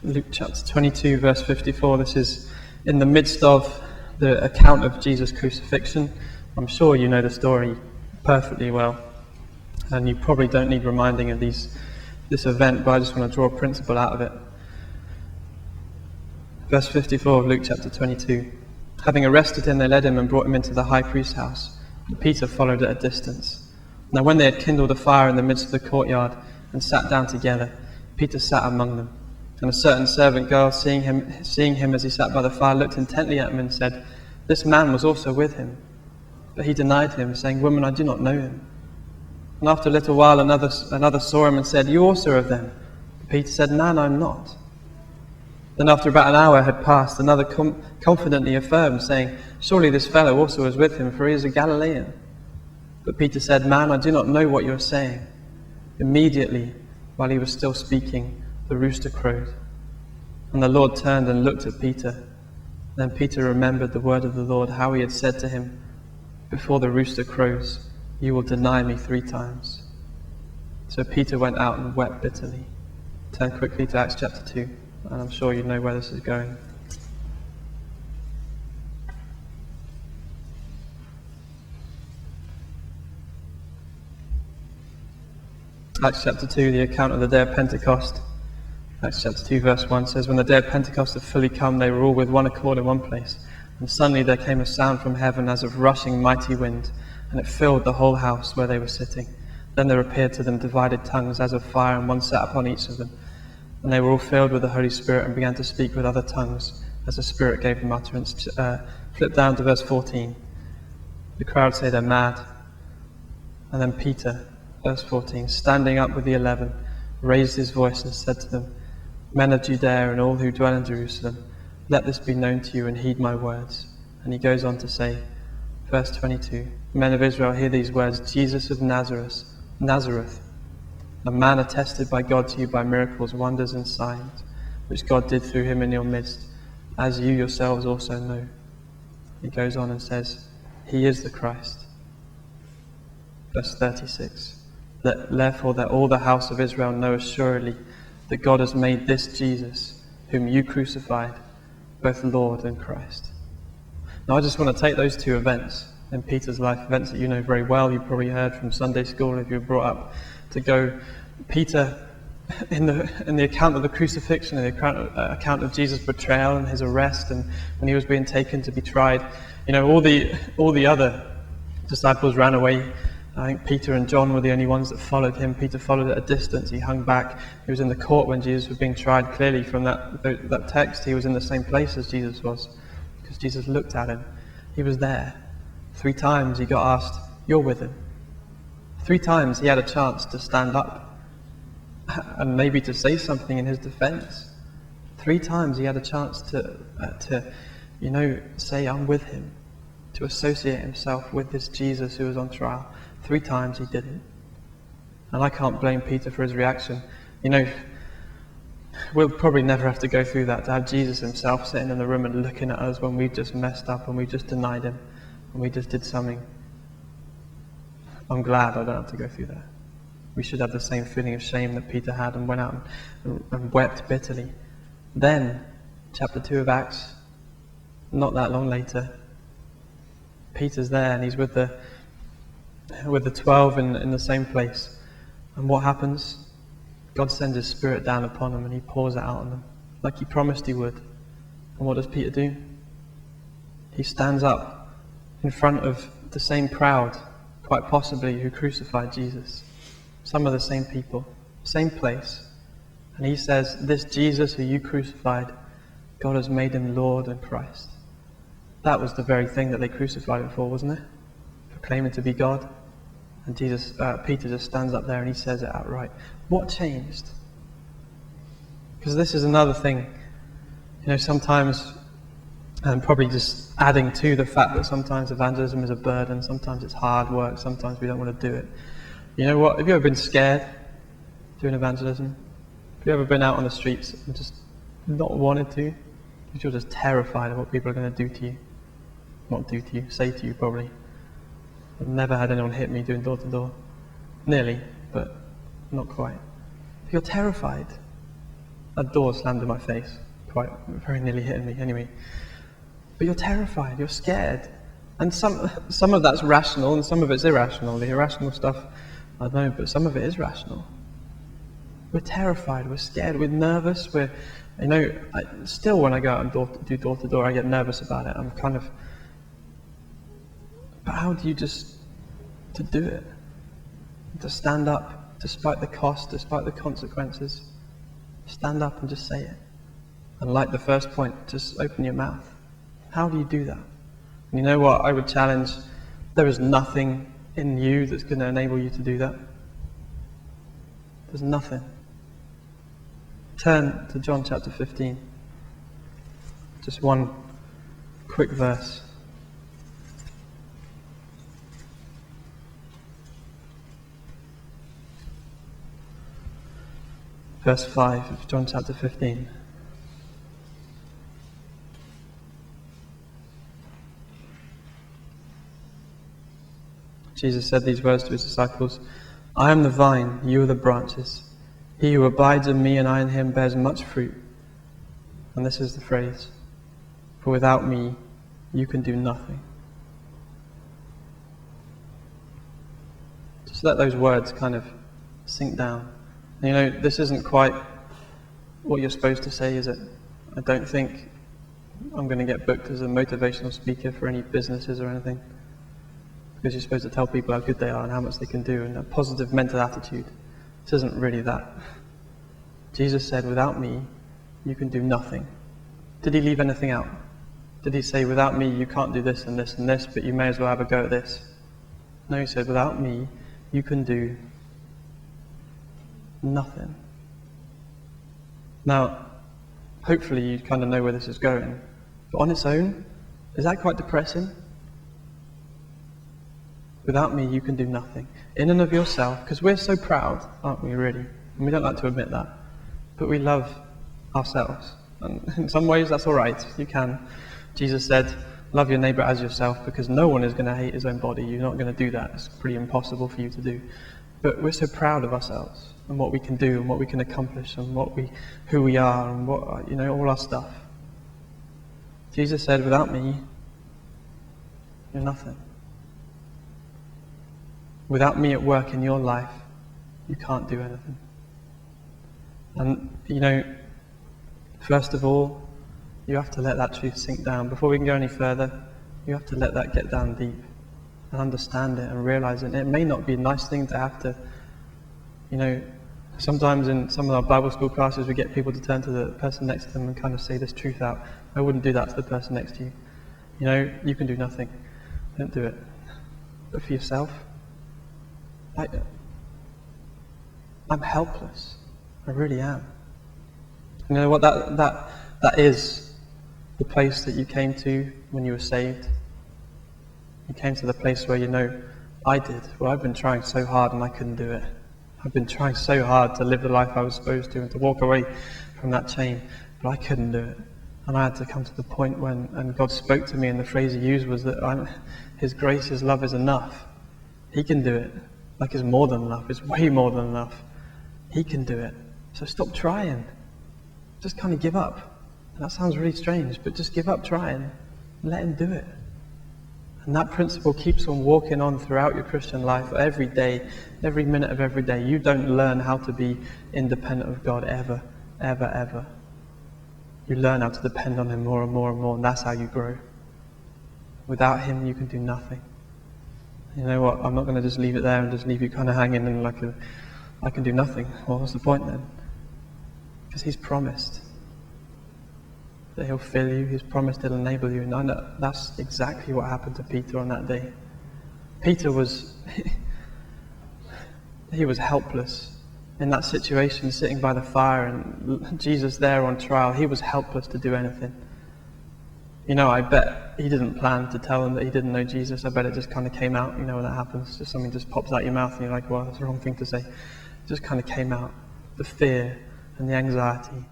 Luke chapter 22, verse 54. This is in the midst of the account of Jesus' crucifixion. I'm sure you know the story perfectly well, and you probably don't need reminding of this event, but I just want to draw a principle out of it. Verse 54 of Luke chapter 22. Having arrested him, they led him and brought him into the high priest's house. And Peter followed at a distance. Now when they had kindled a fire in the midst of the courtyard and sat down together, Peter sat among them. And a certain servant girl, seeing him as he sat by the fire, looked intently at him and said, "This man was also with him." But he denied him, saying, "Woman, I do not know him." And after a little while another saw him and said, "You also are of them." But Peter said, "Man, I am not." Then after about an hour had passed, another confidently affirmed, saying, "Surely this fellow also was with him, for he is a Galilean." But Peter said, "Man, I do not know what you are saying." Immediately, while he was still speaking, the rooster crowed. And the Lord turned and looked at Peter. Then Peter remembered the word of the Lord, how he had said to him, "Before the rooster crows, you will deny me 3 times." So Peter went out and wept bitterly. Turn quickly to Acts chapter 2, and I'm sure you know where this is going. Acts chapter 2, the account of the day of Pentecost. Acts chapter 2 verse 1 says, "When the day of Pentecost had fully come, they were all with one accord in one place. And suddenly there came a sound from heaven as of rushing mighty wind, and it filled the whole house where they were sitting. Then there appeared to them divided tongues as of fire, and one sat upon each of them. And they were all filled with the Holy Spirit and began to speak with other tongues as the Spirit gave them utterance." Flip down to verse 14. The crowd say they're mad. And then Peter, verse 14, standing up with the 11, raised his voice and said to them, "Men of Judea and all who dwell in Jerusalem, let this be known to you and heed my words." And he goes on to say, verse 22, "Men of Israel, hear these words. Jesus of Nazareth, a man attested by God to you by miracles, wonders and signs, which God did through him in your midst, as you yourselves also know." He goes on and says, "He is the Christ." Verse 36, "Therefore that all the house of Israel know assuredly that God has made this Jesus, whom you crucified, both Lord and Christ." Now I just want to take those 2 events in Peter's life, events that you know very well. You probably heard from Sunday school if you were brought up to go. Peter, in the account of the crucifixion, in the account of Jesus' betrayal and his arrest, and when he was being taken to be tried, you know, all the other disciples ran away. I think Peter and John were the only ones that followed him. Peter followed at a distance. He hung back. He was in the court when Jesus was being tried. Clearly from that text, he was in the same place as Jesus was, because Jesus looked at him. He was there. 3 times he got asked, "You're with him." 3 times he had a chance to stand up and maybe to say something in his defense. 3 times he had a chance to say, "I'm with him," to associate himself with this Jesus who was on trial. 3 times he didn't. And I can't blame Peter for his reaction. You know, we'll probably never have to go through that, to have Jesus himself sitting in the room and looking at us when we've just messed up and we've just denied him and we just did something. I'm glad I don't have to go through that. We should have the same feeling of shame that Peter had and went out and wept bitterly. Then, chapter 2 of Acts, not that long later, Peter's there and he's with the 12 in the same place. And what happens? God sends his Spirit down upon them and he pours it out on them, like he promised he would. And what does Peter do? He stands up in front of the same crowd, quite possibly, who crucified Jesus. Some of the same people, same place. And he says, "This Jesus who you crucified, God has made him Lord and Christ." That was the very thing that they crucified him for, wasn't it? For claiming to be God. And Peter just stands up there and he says it outright. What changed? Because this is another thing. You know, sometimes, and probably just adding to the fact that sometimes evangelism is a burden, sometimes it's hard work, sometimes we don't want to do it. You know what? Have you ever been scared doing evangelism? Have you ever been out on the streets and just not wanted to? Because you're just terrified of what people are going to do to you. Not do to you, say to you probably. I've never had anyone hit me doing door to door. Nearly, but not quite. You're terrified. a door slammed in my face, very nearly hitting me anyway. But you're terrified, you're scared. And some of that's rational and some of it's irrational. The irrational stuff, I don't know, but some of it is rational. We're terrified, we're scared, we're nervous, still when I go out and do door to door, I get nervous about it. But how do you to do it? To stand up, despite the cost, despite the consequences. Stand up and just say it. And like the first point, just open your mouth. How do you do that? And you know what? I would challenge, there is nothing in you that's going to enable you to do that. There's nothing. Turn to John chapter 15. Just one quick verse. Verse 5 of John chapter 15. Jesus said these words to his disciples, I am the vine, you are the branches. He who abides in me and I in him bears much fruit. And this is the phrase, for without me you can do nothing. Just let those words kind of sink down. And this isn't quite what you're supposed to say, is it? I don't think I'm going to get booked as a motivational speaker for any businesses or anything. Because you're supposed to tell people how good they are and how much they can do and a positive mental attitude. This isn't really that. Jesus said, without me, you can do nothing. Did he leave anything out? Did he say, without me, you can't do this and this and this, but you may as well have a go at this? No, he said, without me, you can do nothing. Now, hopefully you kind of know where this is going. But on its own, is that quite depressing? Without me, you can do nothing. In and of yourself, because we're so proud, aren't we, really? And we don't like to admit that. But we love ourselves. And in some ways, that's all right. You can. Jesus said, love your neighbor as yourself, because no one is going to hate his own body. You're not going to do that. It's pretty impossible for you to do. But we're so proud of ourselves and what we can do and what we can accomplish and who we are and all our stuff. Jesus said, without me, you're nothing. Without me at work in your life, you can't do anything. And, first of all, you have to let that truth sink down. Before we can go any further, you have to let that get down deep and understand it and realize it. It may not be a nice thing to have to, sometimes in some of our Bible school classes, we get people to turn to the person next to them and kind of say this truth out. I wouldn't do that to the person next to you. You can do nothing. Don't do it. But for yourself, I'm helpless. I really am. You know what? That is the place that you came to when you were saved. You came to the place where I did. Well, I've been trying so hard and I couldn't do it. I've been trying so hard to live the life I was supposed to and to walk away from that chain, but I couldn't do it. And I had to come to the point and God spoke to me, and the phrase he used was that His grace, His love is enough. He can do it. Like it's more than enough. It's way more than enough. He can do it. So stop trying. Just kind of give up. And that sounds really strange, but just give up trying and let him do it. And that principle keeps on walking on throughout your Christian life every day, every minute of every day. You don't learn how to be independent of God ever, ever, ever. You learn how to depend on him more and more and more, and that's how you grow. Without him, you can do nothing. You know what? I'm not going to just leave it there and just leave you kind of hanging and I can do nothing. Well, what's the point then? Because he's promised that he'll fill you. He's promised he'll enable you. And I know that's exactly what happened to Peter on that day. Peter was he was helpless in that situation, sitting by the fire and Jesus there on trial. He was helpless to do anything. I bet he didn't plan to tell them that he didn't know Jesus. I bet it just kind of came out, when that happens. Just something just pops out your mouth and you're like, well, that's the wrong thing to say. It just kind of came out. The fear and the anxiety